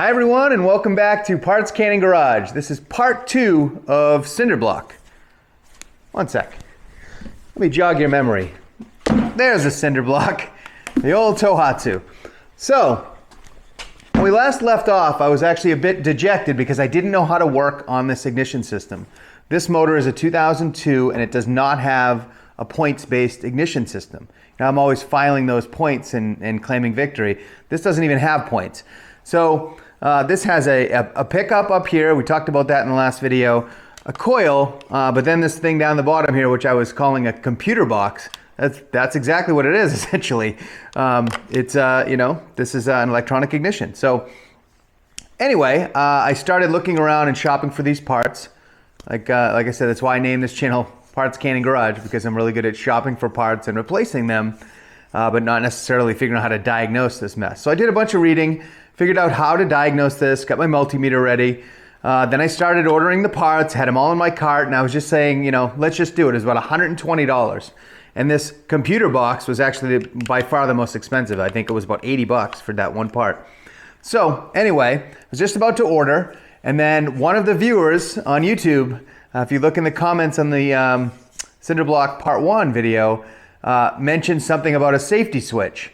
Hi everyone, and welcome back to Parts Cannon Garage. This is part 2 of Cinderblock. One sec. Let me jog your memory. There's a Cinderblock, the old Tohatsu. So, when we last left off, I was actually a bit dejected because I didn't know how to work on this ignition system. This motor is a 2002 and it does not have a points-based ignition system. Now, I'm always filing those points and claiming victory. This doesn't even have points. So this has a pickup up here. We talked about that in the last video. A coil, but then this thing down the bottom here, which I was calling a computer box. That's exactly what it is, essentially. It's this is an electronic ignition. So anyway, I started looking around and shopping for these parts. Like I said, that's why I named this channel Parts Cannon Garage, because I'm really good at shopping for parts and replacing them, but not necessarily figuring out how to diagnose this mess. So I did a bunch of reading, figured out how to diagnose this, got my multimeter ready. Then I started ordering the parts, had them all in my cart, and I was just saying, let's just do it. It was about $120. And this computer box was actually by far the most expensive. I think it was about 80 bucks for that one part. So anyway, I was just about to order, and then one of the viewers on YouTube, if you look in the comments on the Cinderblock Part 1 video, mentioned something about a safety switch.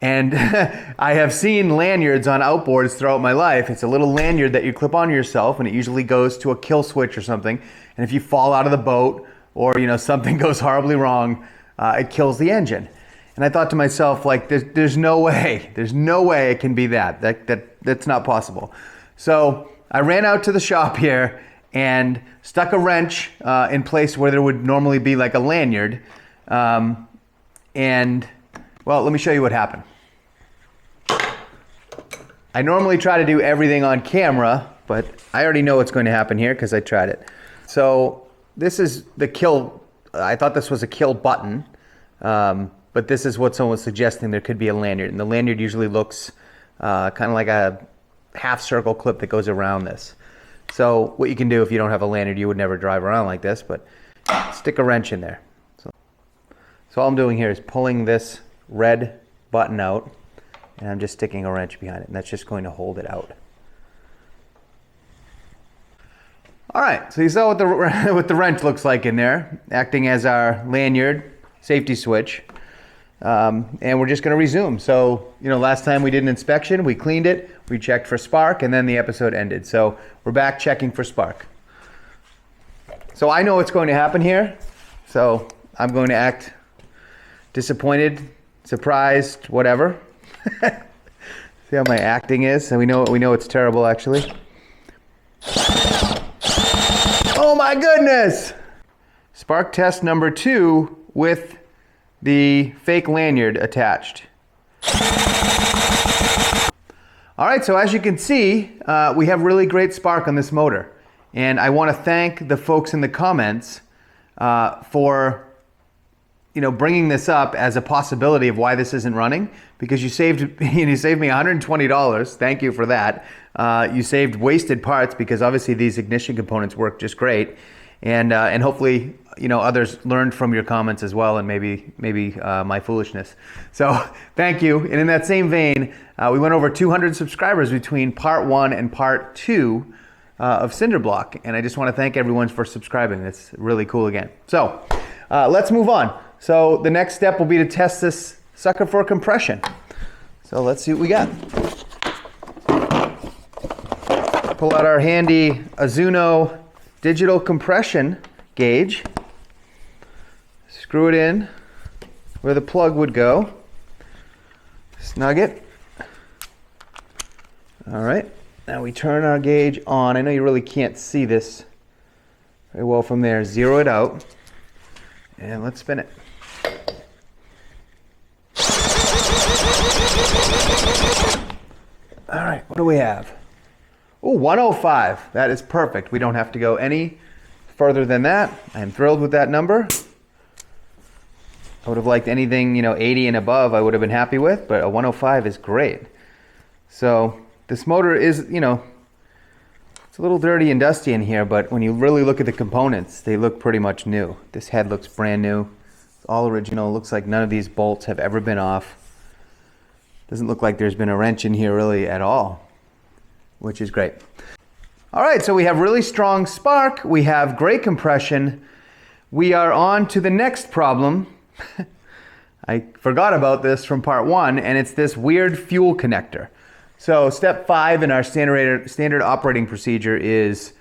And I have seen lanyards on outboards throughout my life. It's a little lanyard that you clip on yourself, and it usually goes to a kill switch or something. And if you fall out of the boat or something goes horribly wrong, it kills the engine. And I thought to myself, like, there's no way it can be that. That's not possible. So I ran out to the shop here and stuck a wrench in place where there would normally be like a lanyard. Well, let me show you what happened. I normally try to do everything on camera, but I already know what's going to happen here because I tried it. So this is the kill. I thought this was a kill button, but this is what someone was suggesting there could be a lanyard. And the lanyard usually looks kind of like a half circle clip that goes around this. So what you can do if you don't have a lanyard, you would never drive around like this, but stick a wrench in there. So all I'm doing here is pulling this red button out, and I'm just sticking a wrench behind it, and that's just going to hold it out. All right, so you saw what the wrench looks like in there, acting as our lanyard safety switch, and we're just going to resume. So last time we did an inspection, we cleaned it, we checked for spark, and then the episode ended. So we're back checking for spark. So I know what's going to happen here, so I'm going to act disappointed, surprised, whatever. See how my acting is? So we know it's terrible, actually. Oh my goodness! Spark test number 2 with the fake lanyard attached. All right, so as you can see, we have really great spark on this motor. And I want to thank the folks in the comments for bringing this up as a possibility of why this isn't running, because you saved me $120. Thank you for that. You saved wasted parts because obviously these ignition components work just great, and hopefully others learned from your comments as well, and maybe my foolishness. So thank you. And in that same vein, we went over 200 subscribers between part 1 and part 2 of Cinderblock, and I just want to thank everyone for subscribing. It's really cool again. So let's move on. So the next step will be to test this sucker for compression. So let's see what we got. Pull out our handy Azuno digital compression gauge. Screw it in where the plug would go. Snug it. All right, now we turn our gauge on. I know you really can't see this very well from there. Zero it out, and let's spin it. All right, what do we have? Oh, 105. That is perfect. We don't have to go any further than that. I am thrilled with that number. I would have liked anything, 80 and above I would have been happy with, but a 105 is great. So this motor is, it's a little dirty and dusty in here, but when you really look at the components, they look pretty much new. This head looks brand new. It's all original. It looks like none of these bolts have ever been off. Doesn't look like there's been a wrench in here really at all. which is great. All right, so we have really strong spark, we have great compression. We are on to the next problem. I forgot about this from part 1, and it's this weird fuel connector. So step 5 in our standard operating procedure is,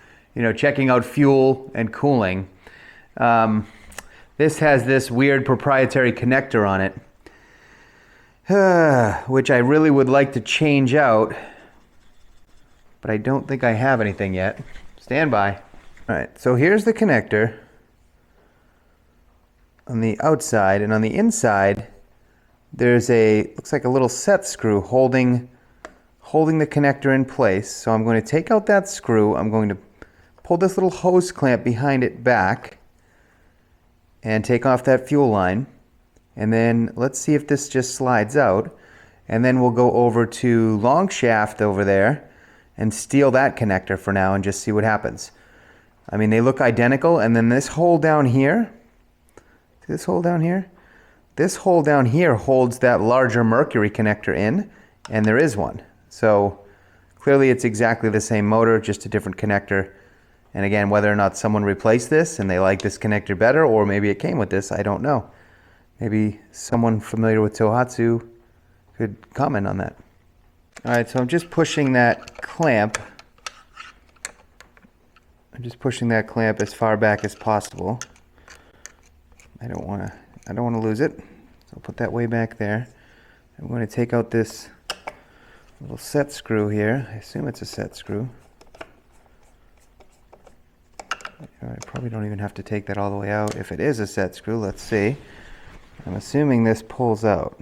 checking out fuel and cooling. This has this weird proprietary connector on it, which I really would like to change out, but I don't think I have anything yet. Stand by. All right, so here's the connector on the outside, and on the inside there's looks like a little set screw holding the connector in place. So I'm going to take out that screw, I'm going to pull this little hose clamp behind it back and take off that fuel line, and then let's see if this just slides out, and then we'll go over to long shaft over there and steal that connector for now and just see what happens. I mean, they look identical, and then this hole down here, see this hole down here? This hole down here holds that larger Mercury connector in, and there is one. So clearly it's exactly the same motor, just a different connector. And again, whether or not someone replaced this and they like this connector better, or maybe it came with this, I don't know. Maybe someone familiar with Tohatsu could comment on that. All right, so I'm just pushing that clamp. I'm just pushing that clamp as far back as possible. I don't want to lose it. So I'll put that way back there. I'm going to take out this little set screw here. I assume it's a set screw. I probably don't even have to take that all the way out. If it is a set screw, let's see. I'm assuming this pulls out.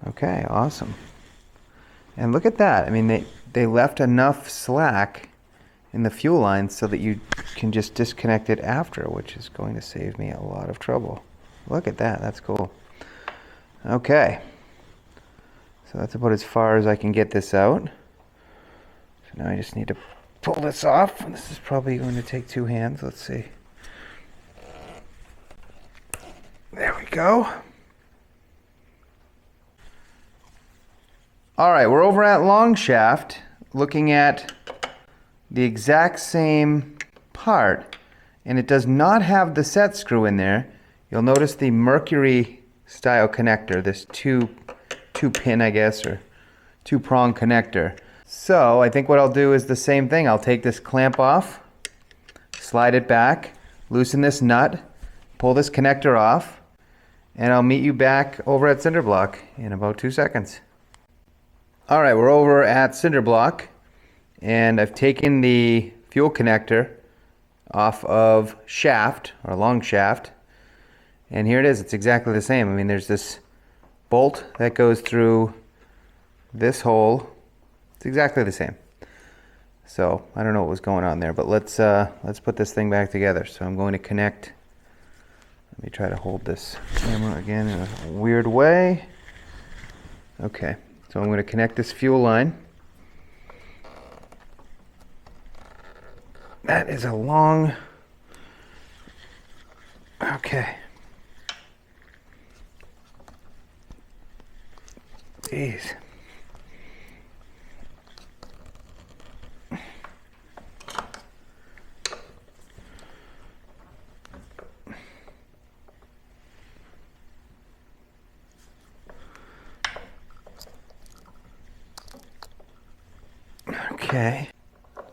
Okay, awesome. And look at that. I mean, they left enough slack in the fuel line so that you can just disconnect it after, which is going to save me a lot of trouble. Look at that. That's cool. Okay. So that's about as far as I can get this out. So now I just need to pull this off. This is probably going to take 2 hands. Let's see. There we go. All right, we're over at long shaft looking at the exact same part, and it does not have the set screw in there. You'll notice the Mercury style connector, this two pin, I guess, or 2-prong connector. So I think what I'll do is the same thing. I'll take this clamp off, slide it back, loosen this nut, pull this connector off, and I'll meet you back over at Cinderblock in about 2 seconds. All right, we're over at Cinderblock, and I've taken the fuel connector off of shaft, or long shaft, and here it is. It's exactly the same. I mean, there's this bolt that goes through this hole. It's exactly the same. So I don't know what was going on there, but let's put this thing back together. So I'm going to connect. Let me try to hold this camera again in a weird way. Okay, so I'm going to connect this fuel line. That is a long. Okay. Jeez. Okay,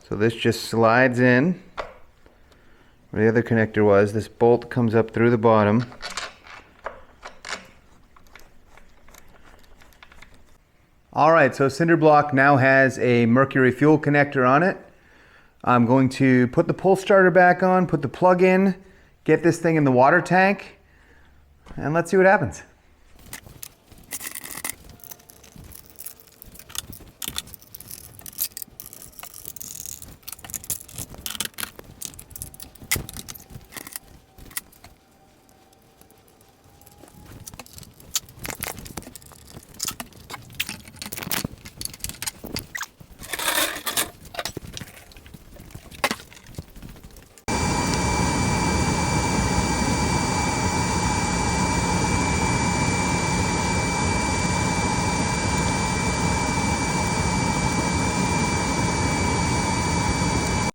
so this just slides in where the other connector was. This bolt comes up through the bottom. Alright, so Cinderblock now has a Mercury fuel connector on it. I'm going to put the pull starter back on, put the plug in, get this thing in the water tank, and let's see what happens.